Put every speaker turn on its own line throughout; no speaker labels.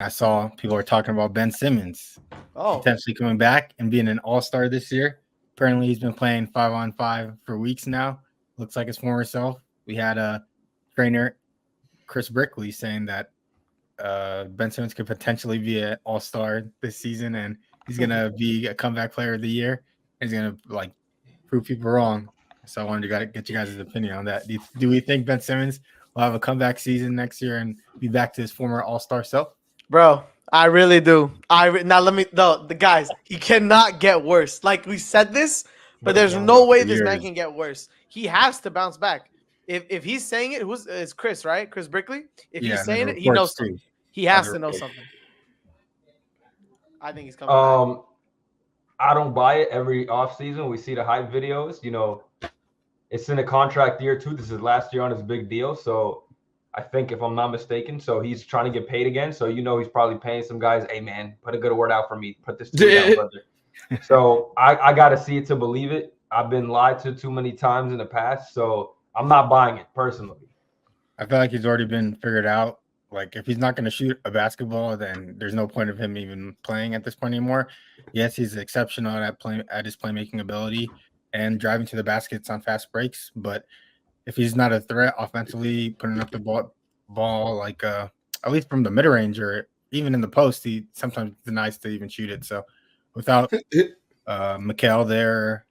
I saw people were talking about Ben Simmons potentially coming back and being an all-star this year. Apparently, he's been playing 5-on-5 for weeks now. Looks like his former self. We had a trainer, Chris Brickley, saying that Ben Simmons could potentially be an all-star this season, and he's gonna be a comeback player of the year. He's gonna prove people wrong. So I wanted to get you guys' opinion on that. Do we think Ben Simmons will have a comeback season next year and be back to his former all-star self?
Bro, I really do. Now the guys, he cannot get worse. Like we said this, but there's no way this man can get worse. He has to bounce back. If he's saying it, it's Chris, right? Chris Brickley. If he's saying it, he knows something. He has to know something. I think he's coming back.
I don't buy it. Every offseason, we see the hype videos. You know, it's in a contract year too. This is his last year on his big deal. So I think, if I'm not mistaken, so he's trying to get paid again. So he's probably paying some guys, hey man, put a good word out for me. Put this down, brother. So I got to see it to believe it. I've been lied to too many times in the past, so I'm not buying it personally.
I feel like he's already been figured out. Like, if he's not going to shoot a basketball, then there's no point of him even playing at this point anymore. Yes, he's exceptional at his playmaking ability and driving to the baskets on fast breaks. But if he's not a threat offensively, putting up the ball like at least from the mid range or even in the post, he sometimes denies to even shoot it. So without Mikal there,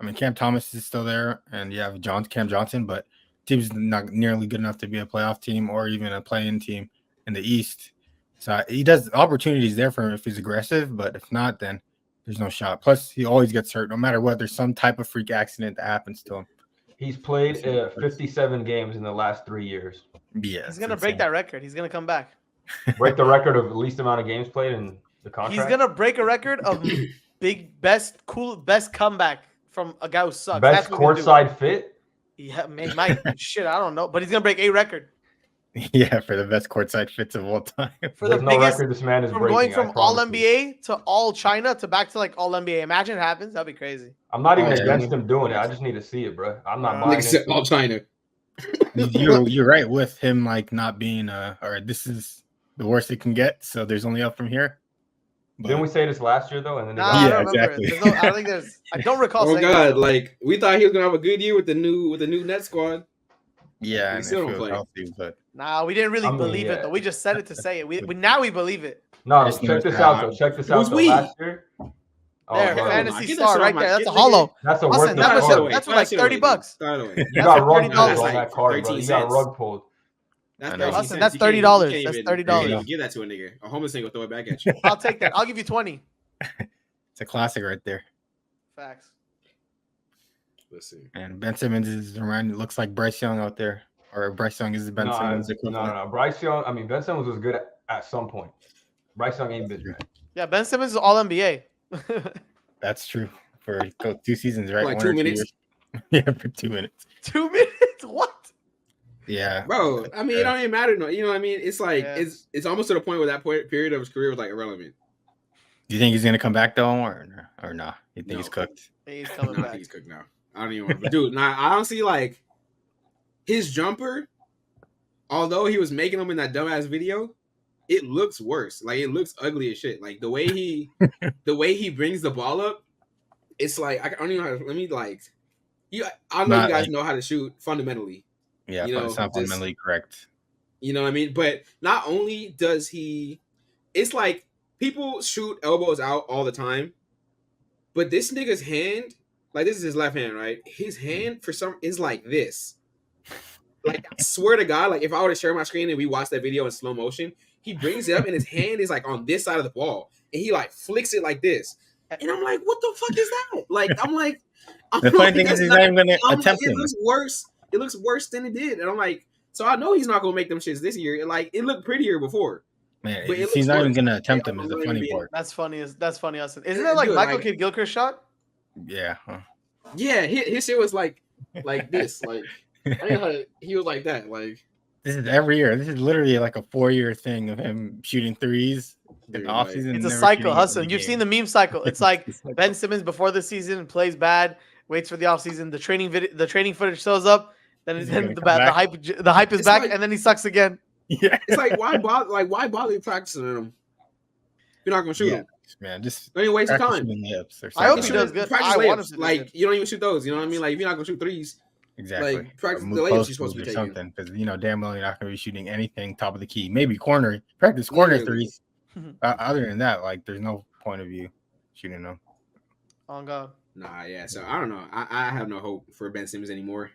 I mean, Cam Thomas is still there, and you have Cam Johnson, but team's not nearly good enough to be a playoff team or even a play-in team in the East. So he does opportunities there for him if he's aggressive, but if not, then there's no shot. Plus, he always gets hurt no matter what. There's some type of freak accident that happens to him.
He's played 57 games in the last 3 years.
Yeah,
he's gonna break that record. He's gonna come back.
Break the record of least amount of games played in the contract.
He's gonna break a record of best comeback from a guy who sucks.
Best courtside fit.
Yeah, man, shit, I don't know, but he's gonna break a record.
Yeah, for the best courtside fits of all time.
For the biggest record this man is breaking. Going from All NBA to All China to back to like All NBA. Imagine it happens. That'd be crazy.
I'm not even against him doing it. I just need to see it, bro. I'm not buying it.
All China.
You're right with him not being or this is the worst it can get. So there's only up from here.
But didn't we say this last year though? And then
exactly.
I think I don't recall.
Oh God! We thought he was gonna have a good year with the new net squad.
Yeah,
he still don't play.
Healthy, but
nah, we didn't really believe it though. We just said it to say it. We now we believe it.
No, check this out though. Check this out though. Last year.
There, fantasy star right there. That's a hollow.
That's a worth.
That's like $30.
You got rug pulled on that card, bro. You got rug pulled.
That's $30. That's $30.
Give that to a nigga. A homeless nigga will throw it back at you.
I'll take that. I'll give you 20.
It's a classic right there.
Facts.
Let's see.
And Ben Simmons looks like Bryce Young out there, or Bryce Young is Ben Simmons equivalent.
No. Bryce Young. I mean, Ben Simmons was good at some point. Bryce Young ain't been good.
Yeah, Ben Simmons is All NBA.
That's true for 2 seasons, right?
Like 2 minutes.
Yeah, for 2 minutes.
2 minutes? What?
Yeah,
bro. I mean, it don't even matter. No, you know what I mean? It's like it's almost to the point where that period of his career was like irrelevant.
Do you think he's gonna come back though, or nah? You think he's cooked?
He's coming back.
I think he's cooked now. I don't even want to. Dude, I honestly like his jumper. Although he was making them in that dumbass video, it looks worse. Like it looks ugly as shit. Like the way he brings the ball up, it's like I don't even know how to. Let me like. I know you guys know how to shoot fundamentally.
Yeah, it's not fundamentally correct.
You know what I mean? But not only does he, it's like people shoot elbows out all the time, but this nigga's hand, like this is his left hand, right? His hand for some is like this. Like I swear to God, like if I were to share my screen and we watch that video in slow motion, he brings it up and his hand is like on this side of the ball, and he like flicks it like this, and I'm like, what the fuck is that? Like I'm like,
the funny thing is he's not even gonna attempt it.
It looks worse. It looks worse than it did. And I'm like, so I know he's not going to make them shits this year. Like, it looked prettier before.
Man, he's not even going to attempt them is the funny part.
That's funny, Hassan. Isn't that like Michael Kidd Gilchrist shot?
Yeah.
Yeah, his shit was like this. Like, I didn't know how he was like that. Like,
this is every year. This is literally like a 4-year thing of him shooting threes in the offseason.
It's a cycle, Hassan. You've seen the meme cycle. It's like Ben Simmons before the season plays bad, waits for the offseason. The training footage shows up. Then the hype is back, like, and then he sucks again.
Yeah,
It's like why bother practicing them? You're not gonna shoot them.
man. Just
Don't even waste your
practice
time.
shooting layups or
I hope
something.
he does good.
Practice
I want him
layups.
to do
Like
good.
you don't even shoot those. You know what I mean? Like if you're not gonna shoot threes,
Exactly.
like practice
Or
the layups you're
post
supposed to be
moves or
taking.
something, because damn well you're not going to be shooting anything top of the key. Maybe corner, practice corner
Literally.
threes. Other than that, like there's no point of you shooting them.
Oh God.
Nah, yeah. So I don't know. I have no hope for Ben Simmons anymore.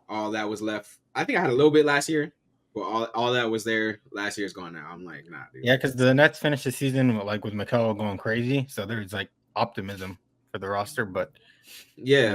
All that was left. I think I had a little bit last year, but all that was there last year is gone now. I'm like, nah, dude.
Yeah, because the Nets finished the season with Mikel going crazy, so there's like optimism for the roster, but
Yeah.